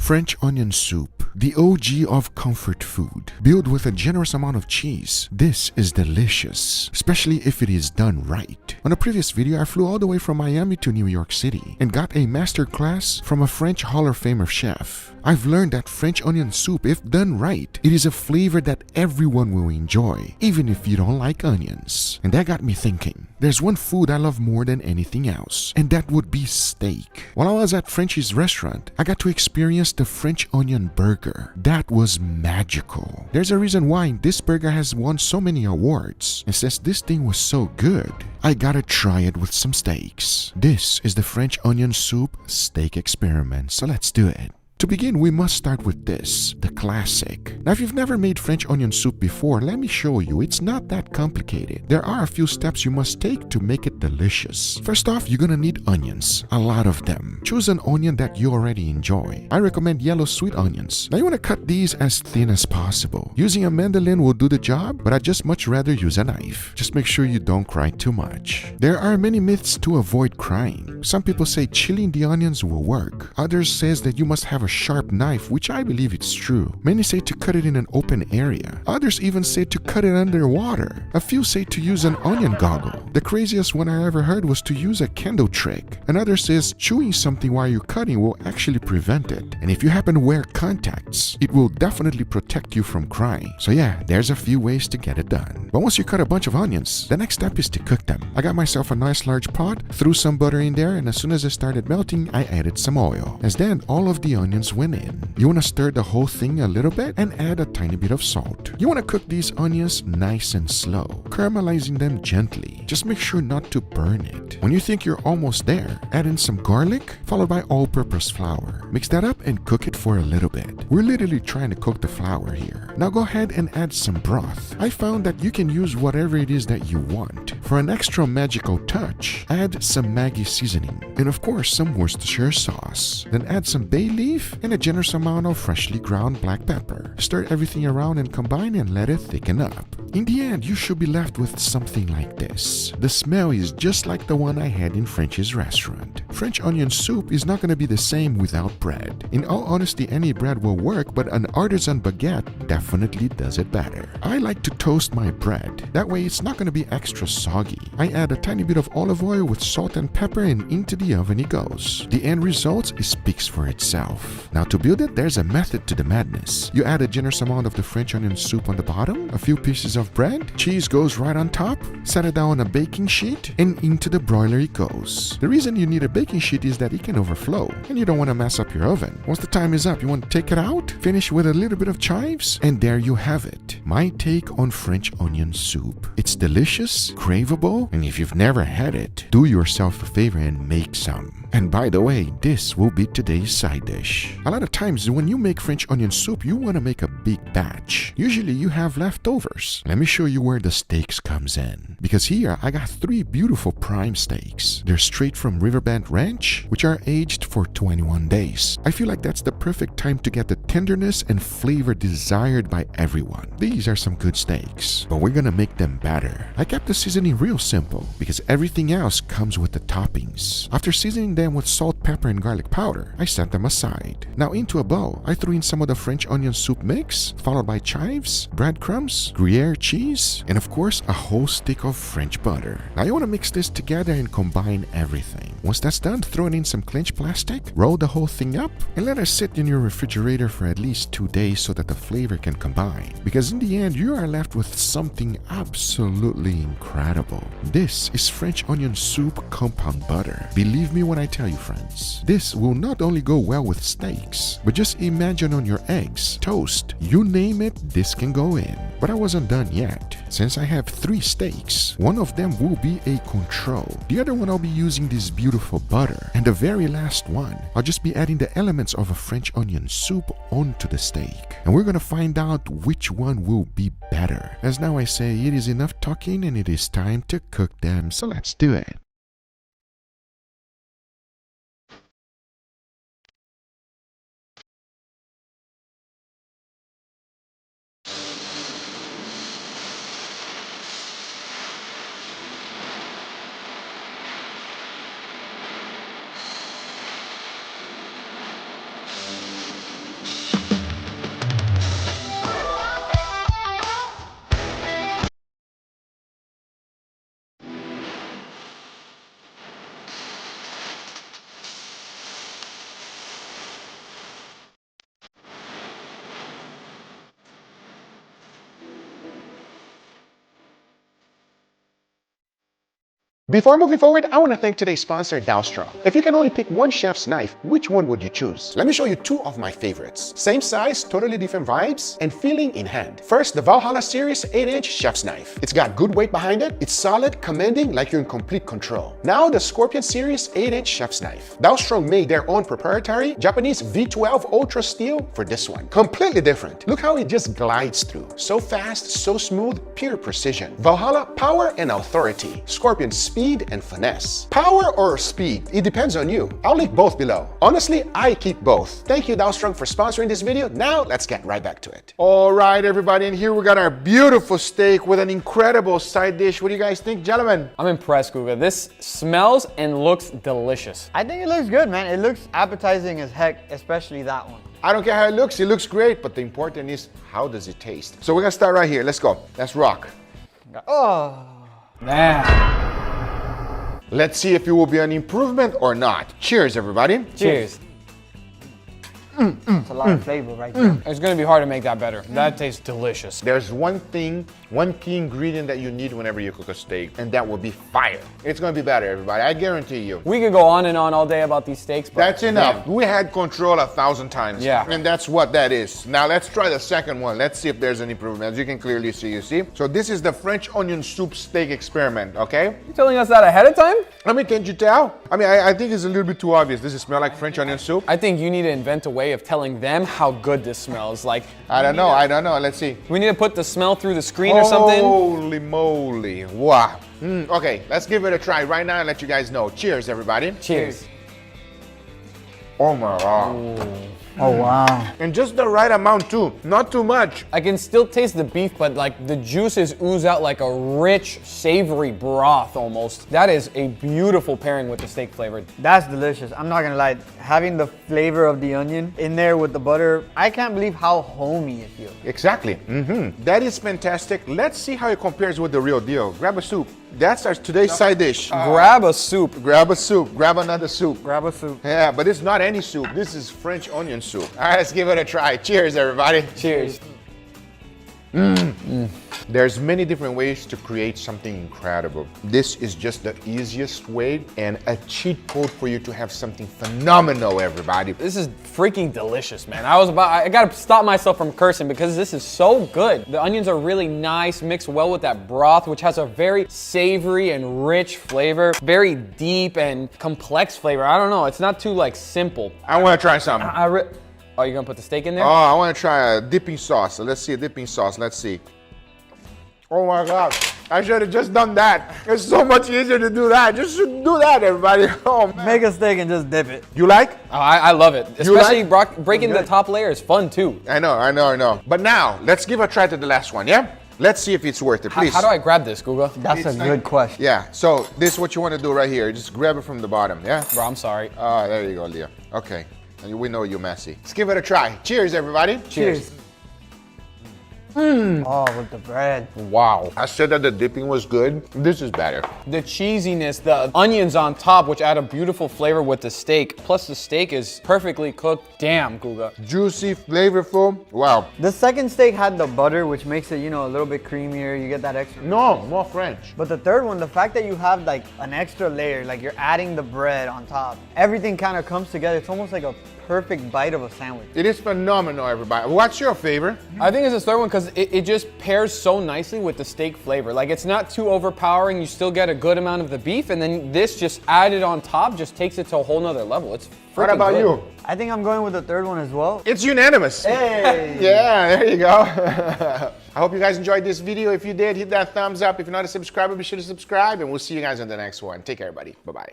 French onion soup, the OG of comfort food. Built with a generous amount of cheese, this is delicious, especially if it is done right. On a previous video, I flew all the way from Miami to New York City and got a master class from a French Hall of Famer chef. I've learned that French onion soup, if done right, it is a flavor that everyone will enjoy, even if you don't like onions. And that got me thinking. There's one food I love more than anything else, and that would be steak. While I was at Frenchie's restaurant, I got to experience the French onion burger. That was magical. There's a reason why this burger has won so many awards. And since this thing was so good, I gotta try it with some steaks. This is the French onion soup steak experiment, so let's do it. To begin, we must start with this, the classic. Now, if you've never made French onion soup before, let me show you. It's not that complicated. There are a few steps you must take to make it delicious. First off, you're gonna need onions, a lot of them. Choose an onion that you already enjoy. I recommend yellow sweet onions. Now, you wanna cut these as thin as possible. Using a mandolin will do the job, but I'd just much rather use a knife. Just make sure you don't cry too much. There are many myths to avoid crying. Some people say chilling the onions will work. Others says that you must have a sharp knife, which I believe it's true. Many say to cut it in an open area. Others even say to cut it underwater. A few say to use an onion goggle. The craziest one I ever heard was to use a kendo trick. Another says chewing something while you're cutting will actually prevent it. And if you happen to wear contacts, it will definitely protect you from crying. So yeah, there's a few ways to get it done. But once you cut a bunch of onions, the next step is to cook them. I got myself a nice large pot, threw some butter in there, and as soon as it started melting, I added some oil. As then all of the onions went in. You want to stir the whole thing a little bit and add a tiny bit of salt. You want to cook these onions nice and slow, caramelizing them gently. Just make sure not to burn it. When you think you're almost there, add in some garlic, followed by all-purpose flour. Mix that up and cook it for a little bit. We're literally trying to cook the flour here. Now go ahead and add some broth. I found that you can use whatever it is that you want. For an extra magical touch, add some Maggi seasoning and of course some Worcestershire sauce. Then add some bay leaf and a generous amount of freshly ground black pepper. Stir everything around and combine and let it thicken up. In the end, you should be left with something like this. The smell is just like the one I had in French's restaurant. French onion soup is not going to be the same without bread. In all honesty, any bread will work, but an artisan baguette definitely does it better. I like to toast my bread. That way it's not going to be extra soggy. I add a tiny bit of olive oil with salt and pepper and into the oven it goes. The end result speaks for itself. Now to build it, there's a method to the madness. You add a generous amount of the French onion soup on the bottom, a few pieces of bread, cheese goes right on top, set it down on a baking sheet, and into the broiler it goes. The reason you need a baking sheet is that it can overflow, and you don't want to mess up your oven. Once the time is up, you want to take it out, finish with a little bit of chives, and there you have it. My take on French onion soup. It's delicious, craveable, and if you've never had it, do yourself a favor and make some. And by the way, this will be today's side dish. A lot of times when you make French onion soup, you want to make a big batch. Usually you have leftovers. Let me show you where the steaks comes in. Because here I got 3 beautiful prime steaks. They're straight from Riverbend Ranch, which are aged for 21 days. I feel like that's the perfect time to get the tenderness and flavor desired by everyone. These are some good steaks, but we're gonna make them better. I kept the seasoning real simple because everything else comes with the toppings. After seasoning them with salt, pepper, and garlic powder, I set them aside. Now into a bowl, I threw in some of the French onion soup mix, followed by chives, breadcrumbs, Gruyere cheese, and of course a whole stick of French butter. Now you want to mix this together and combine everything. Once that's done, throw it in some clenched plastic, roll the whole thing up, and let it sit in your refrigerator for at least 2 days so that the flavor can combine. Because in the end, you are left with something absolutely incredible. This is French onion soup compound butter. Believe me when I tell you, friends, this will not only go well with steaks, but just imagine on your eggs, toast, you name it, this can go in. But I wasn't done yet. Since I have 3 steaks, one of them will be a control. The other one I'll be using this beautiful butter. And the very last one, I'll just be adding the elements of a French onion soup onto the steak. And we're gonna find out which one will be better. As now I say, it is enough talking and it is time to cook them, so let's do it. Before moving forward, I want to thank today's sponsor, Strong. If you can only pick one chef's knife, which one would you choose? Let me show you two of my favorites. Same size, totally different vibes, and feeling in hand. First, the Valhalla Series 8-inch chef's knife. It's got good weight behind it. It's solid, commanding, like you're in complete control. Now, the Scorpion Series 8-inch chef's knife. Strong made their own proprietary Japanese V12 Ultra Steel for this one. Completely different. Look how it just glides through. So fast, so smooth, pure precision. Valhalla, power and authority. Scorpion, speed and finesse. Power or speed? It depends on you. I'll link both below. Honestly, I keep both. Thank you, Strong, for sponsoring this video. Now, let's get right back to it. All right, everybody, and here we got our beautiful steak with an incredible side dish. What do you guys think, gentlemen? I'm impressed, Guga. This smells and looks delicious. I think it looks good, man. It looks appetizing as heck, especially that one. I don't care how it looks great, but the important is, how does it taste? So we're gonna start right here. Let's go. Let's rock. Oh. Man. Let's see if it will be an improvement or not. Cheers, everybody. Cheers. It's a lot of flavor right there. It's gonna be hard to make that better. That tastes delicious. There's one key ingredient that you need whenever you cook a steak, and that will be fire. It's gonna be better, everybody. I guarantee you. We could go on and on all day about these steaks, but That's enough. We had control 1,000 times. Yeah. And that's what that is. Now let's try the second one. Let's see if there's an improvement. As you can clearly see, you see? So this is the French onion soup steak experiment, okay? You telling us that ahead of time? I mean, can't you tell? I mean, I think it's a little bit too obvious. Does it smell like French onion soup? I think you need to invent a way of telling them how good this smells. Like, I don't know. Let's see. we need to put the smell through the screen or something. Holy moly. Wow. Okay, let's give it a try right now and let you guys know. Cheers, everybody. Cheers. Oh my God. Oh, wow. And just the right amount too. Not too much. I can still taste the beef, but like the juices ooze out like a rich, savory broth almost. That is a beautiful pairing with the steak flavor. That's delicious. I'm not gonna lie. Having the flavor of the onion in there with the butter, I can't believe how homey it feels. Exactly. That is fantastic. Let's see how it compares with the real deal. Grab a soup. That's our today's side dish. Grab a soup. Grab a soup. Grab another soup. Grab a soup. Yeah, but it's not any soup. This is French onion soup. All right, let's give it a try. Cheers, everybody. Cheers. There's many different ways to create something incredible. This is just the easiest way and a cheat code for you to have something phenomenal, everybody. This is freaking delicious, man. I gotta stop myself from cursing because this is so good. The onions are really nice, mixed well with that broth, which has a very savory and rich flavor, very deep and complex flavor. I don't know, it's not too like simple. I want to try something. Oh, you're gonna put the steak in there? Oh, I want to try a dipping sauce. So let's see a dipping sauce. Let's see. Oh my God. I should have just done that. It's so much easier to do that. Just do that, everybody. Oh, man. Make a steak and just dip it. You like? Oh, I love it. You Especially like? breaking the top layer is fun too. I know. But now, let's give a try to the last one, yeah? Let's see if it's worth it, please. How do I grab this, Guga? That's a good question. Yeah, so this is what you want to do right here. Just grab it from the bottom, yeah? Bro, I'm sorry. Oh, there you go, Leah. Okay. And we know you're messy. Let's give it a try. Cheers, everybody. Cheers. Oh, with the bread. Wow. I said that the dipping was good. This is better. The cheesiness, the onions on top, which add a beautiful flavor with the steak. Plus the steak is perfectly cooked. Damn, Guga. Juicy, flavorful. Wow. The second steak had the butter, which makes it, you know, a little bit creamier. You get that extra. No, more French. But the third one, the fact that you have like an extra layer, like you're adding the bread on top, everything kind of comes together. It's almost like a perfect bite of a sandwich. It is phenomenal, everybody. What's your favorite? I think it's the third one because it just pairs so nicely with the steak flavor. Like it's not too overpowering. You still get a good amount of the beef, and then this just added on top just takes it to a whole nother level. It's freaking What about good. you? I think I'm going with the third one as well. It's unanimous. Hey! Yeah, there you go. I hope you guys enjoyed this video. If you did, hit that thumbs up. If you're not a subscriber, be sure to subscribe, and we'll see you guys in the next one. Take care, everybody. Bye-bye.